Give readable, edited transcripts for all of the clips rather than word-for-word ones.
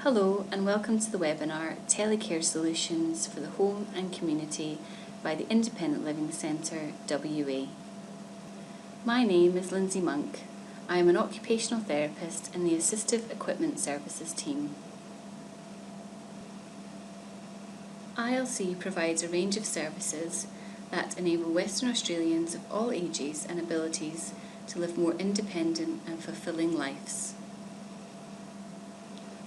Hello and welcome to the webinar Telecare Solutions for the Home and Community by the Independent Living Centre, WA. My name is Lindsay Monk. I am an occupational therapist in the Assistive Equipment Services team. ILC provides a range of services that enable Western Australians of all ages and abilities to live more independent and fulfilling lives.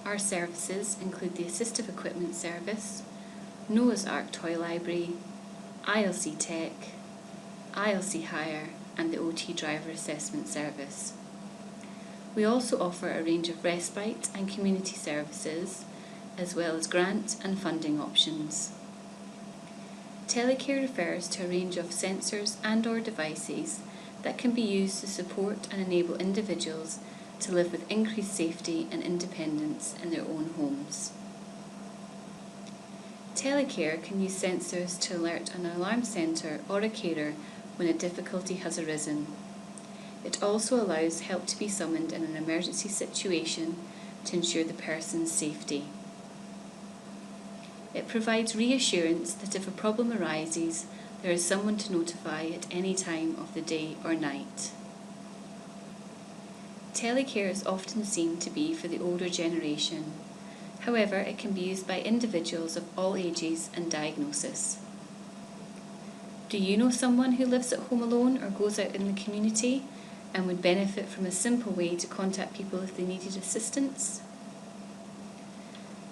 Our services include the Assistive Equipment Service, Noah's Ark Toy Library, ILC Tech, ILC Hire and the OT Driver Assessment Service. We also offer a range of respite and community services, as well as grant and funding options. Telecare refers to a range of sensors and/or devices that can be used to support and enable individuals to live with increased safety and independence in their own homes. Telecare can use sensors to alert an alarm centre or a carer when a difficulty has arisen. It also allows help to be summoned in an emergency situation to ensure the person's safety. It provides reassurance that if a problem arises, there is someone to notify at any time of the day or night. Telecare is often seen to be for the older generation. However, it can be used by individuals of all ages and diagnosis. Do you know someone who lives at home alone or goes out in the community and would benefit from a simple way to contact people if they needed assistance?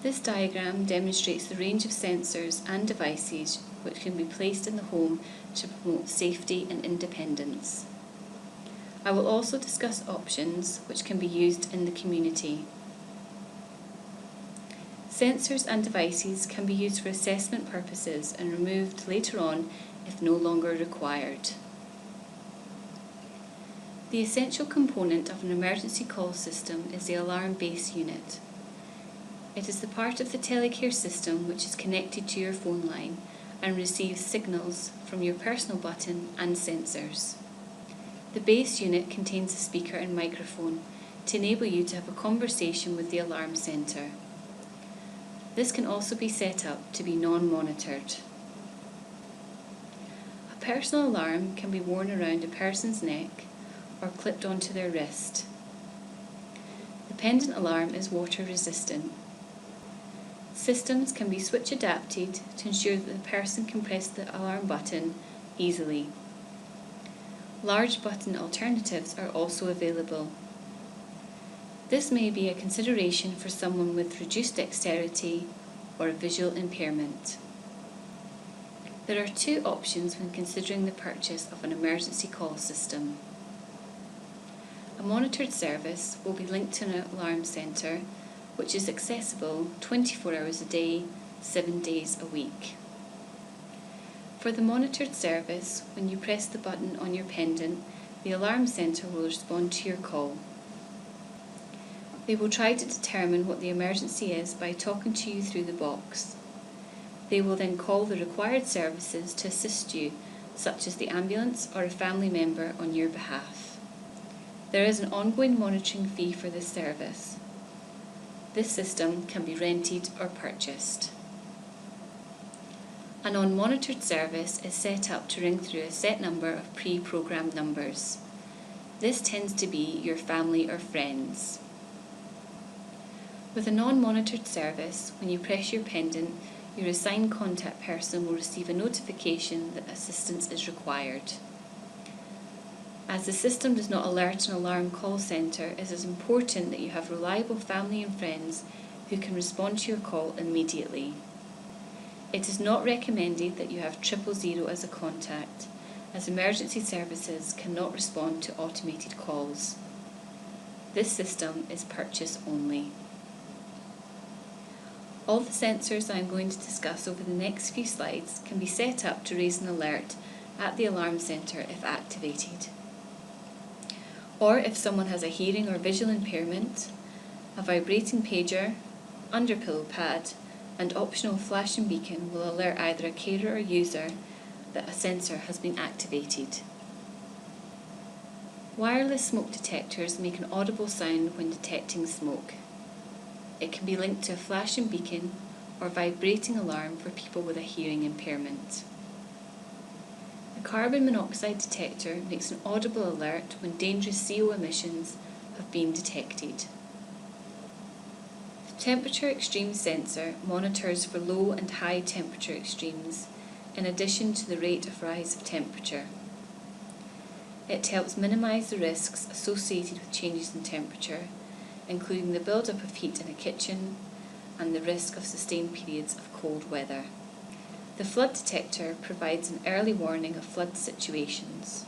This diagram demonstrates the range of sensors and devices which can be placed in the home to promote safety and independence. I will also discuss options which can be used in the community. Sensors and devices can be used for assessment purposes and removed later on if no longer required. The essential component of an emergency call system is the alarm base unit. It is the part of the Telecare system which is connected to your phone line and receives signals from your personal button and sensors. The base unit contains a speaker and microphone to enable you to have a conversation with the alarm centre. This can also be set up to be non-monitored. A personal alarm can be worn around a person's neck or clipped onto their wrist. The pendant alarm is water resistant. Systems can be switch adapted to ensure that the person can press the alarm button easily. Large button alternatives are also available. This may be a consideration for someone with reduced dexterity or a visual impairment. There are two options when considering the purchase of an emergency call system. A monitored service will be linked to an alarm centre which is accessible 24 hours a day, 7 days a week. For the monitored service, when you press the button on your pendant, the alarm centre will respond to your call. They will try to determine what the emergency is by talking to you through the box. They will then call the required services to assist you, such as the ambulance or a family member on your behalf. There is an ongoing monitoring fee for this service. This system can be rented or purchased. A non-monitored service is set up to ring through a set number of pre-programmed numbers. This tends to be your family or friends. With a non-monitored service, when you press your pendant, your assigned contact person will receive a notification that assistance is required. As the system does not alert an alarm call centre, it is important that you have reliable family and friends who can respond to your call immediately. It is not recommended that you have 000 as a contact, as emergency services cannot respond to automated calls. This system is purchase only. All the sensors I am going to discuss over the next few slides can be set up to raise an alert at the alarm centre if activated. Or if someone has a hearing or visual impairment, a vibrating pager, underpillow pad, and optional flashing beacon will alert either a carer or user that a sensor has been activated. Wireless smoke detectors make an audible sound when detecting smoke. It can be linked to a flashing beacon or vibrating alarm for people with a hearing impairment. A carbon monoxide detector makes an audible alert when dangerous CO emissions have been detected. The temperature extreme sensor monitors for low and high temperature extremes, in addition to the rate of rise of temperature. It helps minimise the risks associated with changes in temperature, including the build-up of heat in a kitchen and the risk of sustained periods of cold weather. The flood detector provides an early warning of flood situations,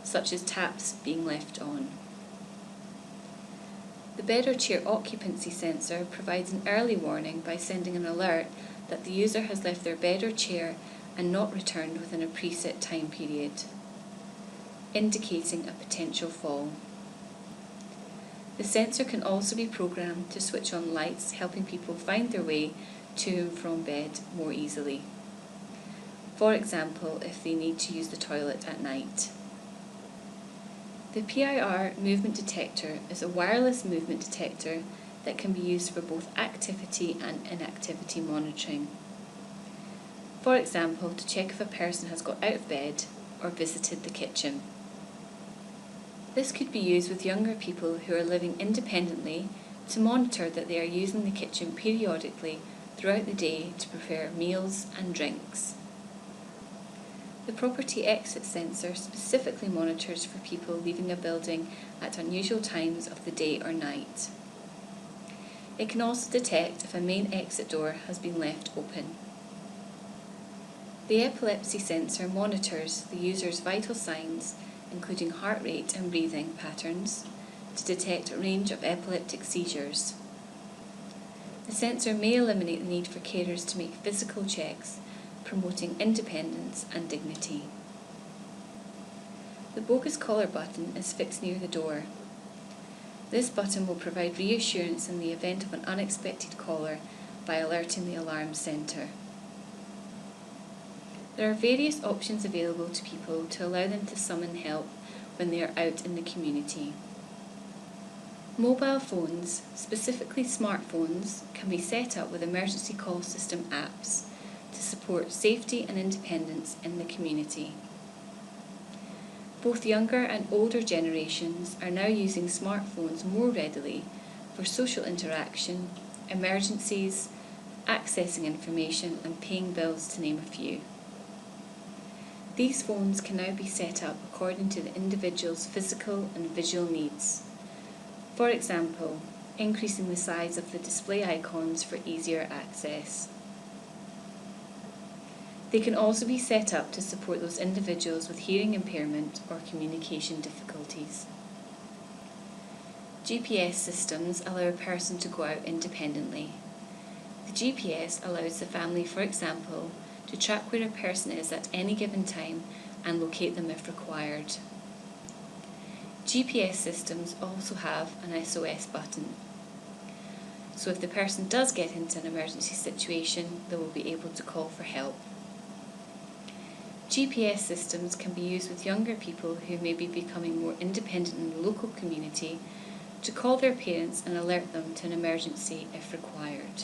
such as taps being left on. The bed or chair occupancy sensor provides an early warning by sending an alert that the user has left their bed or chair and not returned within a preset time period, indicating a potential fall. The sensor can also be programmed to switch on lights, helping people find their way to and from bed more easily. For example, if they need to use the toilet at night. The PIR movement detector is a wireless movement detector that can be used for both activity and inactivity monitoring. For example, to check if a person has got out of bed or visited the kitchen. This could be used with younger people who are living independently to monitor that they are using the kitchen periodically throughout the day to prepare meals and drinks. The property exit sensor specifically monitors for people leaving a building at unusual times of the day or night. It can also detect if a main exit door has been left open. The epilepsy sensor monitors the user's vital signs, including heart rate and breathing patterns, to detect a range of epileptic seizures. The sensor may eliminate the need for carers to make physical checks, promoting independence and dignity. The bogus collar button is fixed near the door. This button will provide reassurance in the event of an unexpected caller by alerting the alarm centre. There are various options available to people to allow them to summon help when they are out in the community. Mobile phones, specifically smartphones, can be set up with emergency call system apps to support safety and independence in the community. Both younger and older generations are now using smartphones more readily for social interaction, emergencies, accessing information and paying bills, to name a few. These phones can now be set up according to the individual's physical and visual needs. For example, increasing the size of the display icons for easier access. They can also be set up to support those individuals with hearing impairment or communication difficulties. GPS systems allow a person to go out independently. The GPS allows the family, for example, to track where a person is at any given time and locate them if required. GPS systems also have an SOS button. So if the person does get into an emergency situation, they will be able to call for help. GPS systems can be used with younger people who may be becoming more independent in the local community to call their parents and alert them to an emergency if required.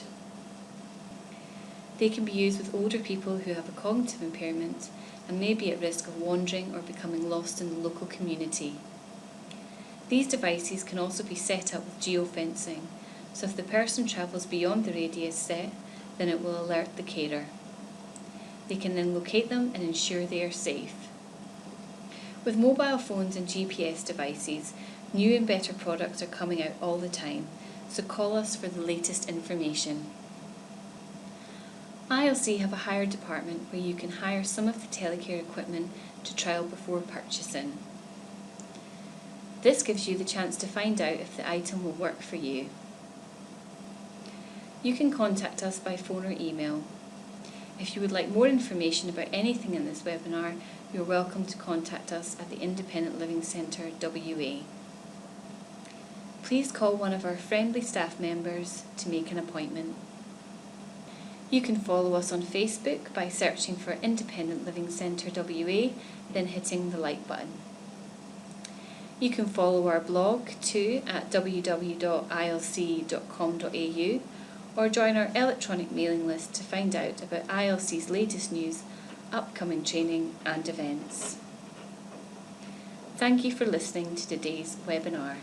They can be used with older people who have a cognitive impairment and may be at risk of wandering or becoming lost in the local community. These devices can also be set up with geofencing, so if the person travels beyond the radius set, then it will alert the carer. They can then locate them and ensure they are safe. With mobile phones and GPS devices, new and better products are coming out all the time, so call us for the latest information. ILC have a hire department where you can hire some of the Telecare equipment to trial before purchasing. This gives you the chance to find out if the item will work for you. You can contact us by phone or email. If you would like more information about anything in this webinar, you're welcome to contact us at the Independent Living Centre WA. Please call one of our friendly staff members to make an appointment. You can follow us on Facebook by searching for Independent Living Centre WA, then hitting the like button. You can follow our blog too at www.ilc.com.au or join our electronic mailing list to find out about ILC's latest news, upcoming training and events. Thank you for listening to today's webinar.